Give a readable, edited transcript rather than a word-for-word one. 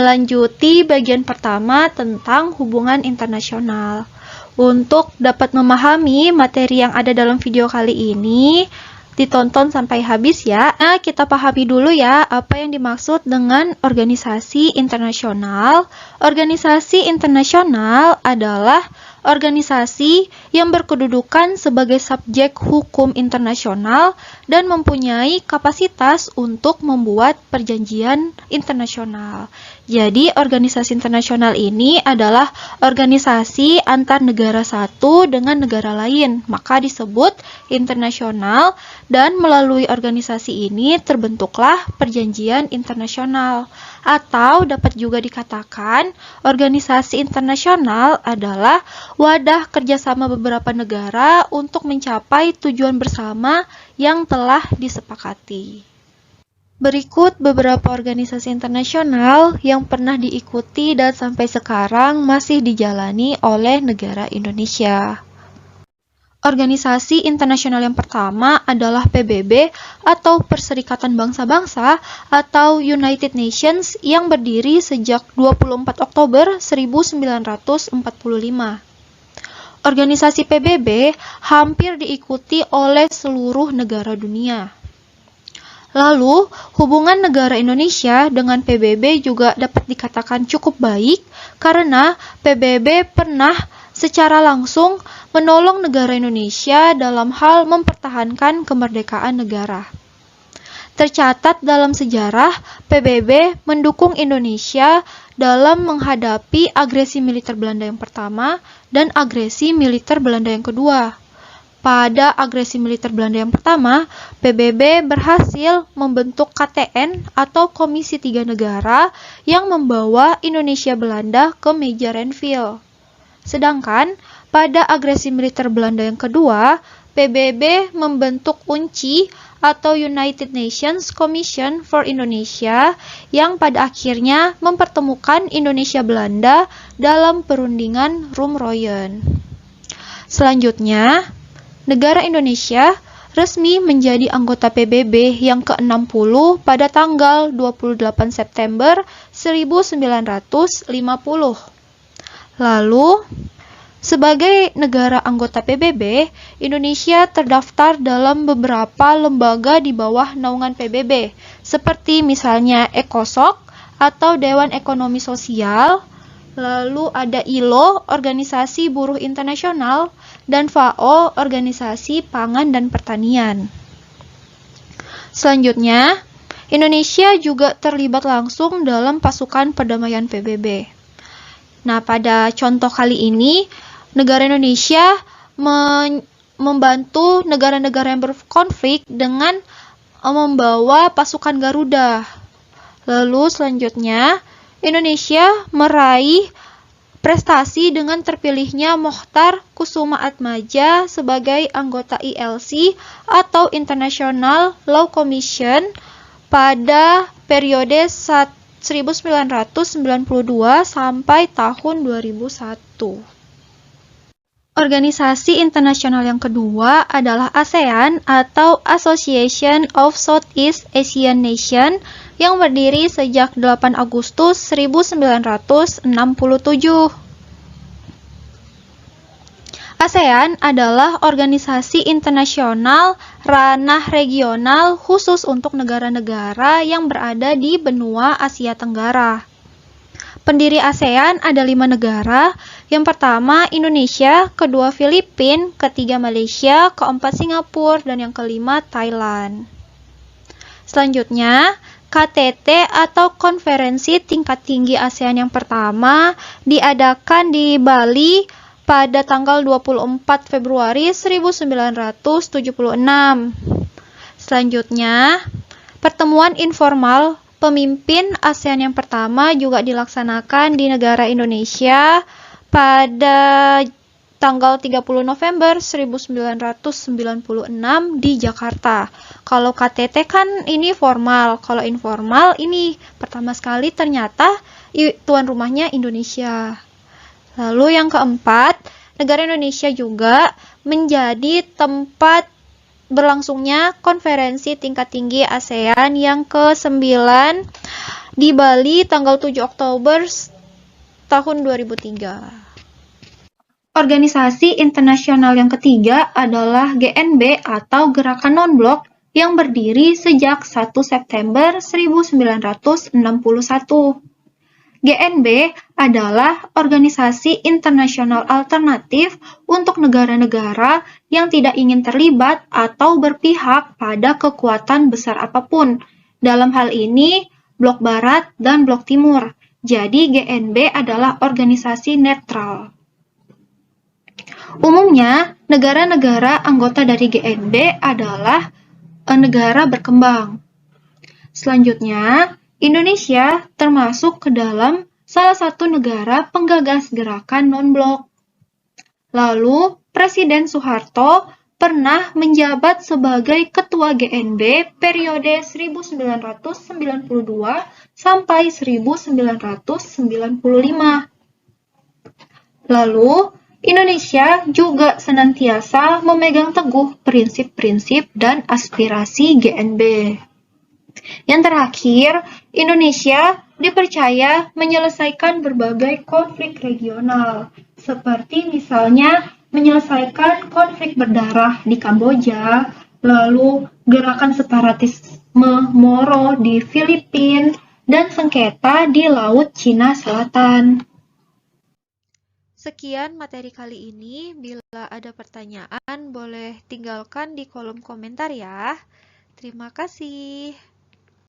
melanjuti bagian pertama tentang hubungan internasional. Untuk dapat memahami materi yang ada dalam video kali ini, ditonton sampai habis ya. Nah, kita pahami dulu ya apa yang dimaksud dengan organisasi internasional. Organisasi internasional adalah organisasi yang berkedudukan sebagai subjek hukum internasional dan mempunyai kapasitas untuk membuat perjanjian internasional. Jadi, organisasi internasional ini adalah organisasi antar negara satu dengan negara lain, maka disebut internasional, dan melalui organisasi ini terbentuklah perjanjian internasional. Atau dapat juga dikatakan, organisasi internasional adalah wadah kerjasama beberapa negara untuk mencapai tujuan bersama yang telah disepakati. Berikut beberapa organisasi internasional yang pernah diikuti dan sampai sekarang masih dijalani oleh negara Indonesia. Organisasi internasional yang pertama adalah PBB atau Perserikatan Bangsa-Bangsa atau United Nations yang berdiri sejak 24 Oktober 1945. Organisasi PBB hampir diikuti oleh seluruh negara dunia. Lalu, hubungan negara Indonesia dengan PBB juga dapat dikatakan cukup baik karena PBB pernah secara langsung menolong negara Indonesia dalam hal mempertahankan kemerdekaan negara. Tercatat dalam sejarah, PBB mendukung Indonesia dalam menghadapi agresi militer Belanda yang pertama dan agresi militer Belanda yang kedua. Pada agresi militer Belanda yang pertama, PBB berhasil membentuk KTN atau Komisi Tiga Negara yang membawa Indonesia Belanda ke meja Renville. Sedangkan pada agresi militer Belanda yang kedua, PBB membentuk UNCI atau United Nations Commission for Indonesia yang pada akhirnya mempertemukan Indonesia Belanda dalam perundingan Rumroyen. Selanjutnya, negara Indonesia resmi menjadi anggota PBB yang ke-60 pada tanggal 28 September 1950. Lalu, sebagai negara anggota PBB, Indonesia terdaftar dalam beberapa lembaga di bawah naungan PBB, seperti misalnya ECOSOC atau Dewan Ekonomi Sosial, lalu ada ILO, Organisasi Buruh Internasional, dan FAO, Organisasi Pangan dan Pertanian. Selanjutnya, Indonesia juga terlibat langsung dalam pasukan perdamaian PBB. Nah, pada contoh kali ini, negara Indonesia membantu negara-negara yang berkonflik dengan membawa pasukan Garuda. Lalu selanjutnya, Indonesia meraih prestasi dengan terpilihnya Mochtar Kusumaatmadja sebagai anggota ILC atau International Law Commission pada periode 1992 sampai tahun 2001. Organisasi internasional yang kedua adalah ASEAN atau Association of Southeast Asian Nations yang berdiri sejak 8 Agustus 1967. ASEAN adalah organisasi internasional ranah regional khusus untuk negara-negara yang berada di benua Asia Tenggara. Pendiri ASEAN ada 5 negara. Yang pertama Indonesia, kedua Filipina, ketiga Malaysia, keempat Singapura, dan yang kelima Thailand. Selanjutnya, KTT atau Konferensi Tingkat Tinggi ASEAN yang pertama diadakan di Bali pada tanggal 24 Februari 1976. Selanjutnya, pertemuan informal pemimpin ASEAN yang pertama juga dilaksanakan di negara Indonesia pada tanggal 30 November 1996 di Jakarta. Kalau KTT kan ini formal, kalau informal ini pertama sekali ternyata tuan rumahnya Indonesia. Lalu yang keempat, negara Indonesia juga menjadi tempat berlangsungnya konferensi tingkat tinggi ASEAN yang ke-9 di Bali tanggal 7 Oktober tahun 2003. Organisasi internasional yang ketiga adalah GNB atau Gerakan Non-Blok yang berdiri sejak 1 September 1961. GNB adalah organisasi internasional alternatif untuk negara-negara yang tidak ingin terlibat atau berpihak pada kekuatan besar apapun. Dalam hal ini, Blok Barat dan Blok Timur. Jadi GNB adalah organisasi netral. Umumnya, negara-negara anggota dari GNB adalah negara berkembang. Selanjutnya, Indonesia termasuk ke dalam salah satu negara penggagas gerakan non-blok. Lalu, Presiden Soeharto pernah menjabat sebagai Ketua GNB periode 1992 sampai 1995. Lalu, Indonesia juga senantiasa memegang teguh prinsip-prinsip dan aspirasi GNB. Yang terakhir, Indonesia dipercaya menyelesaikan berbagai konflik regional, seperti misalnya menyelesaikan konflik berdarah di Kamboja, lalu gerakan separatisme Moro di Filipina, dan sengketa di Laut Cina Selatan. Sekian materi kali ini. Bila ada pertanyaan, boleh tinggalkan di kolom komentar ya. Terima kasih.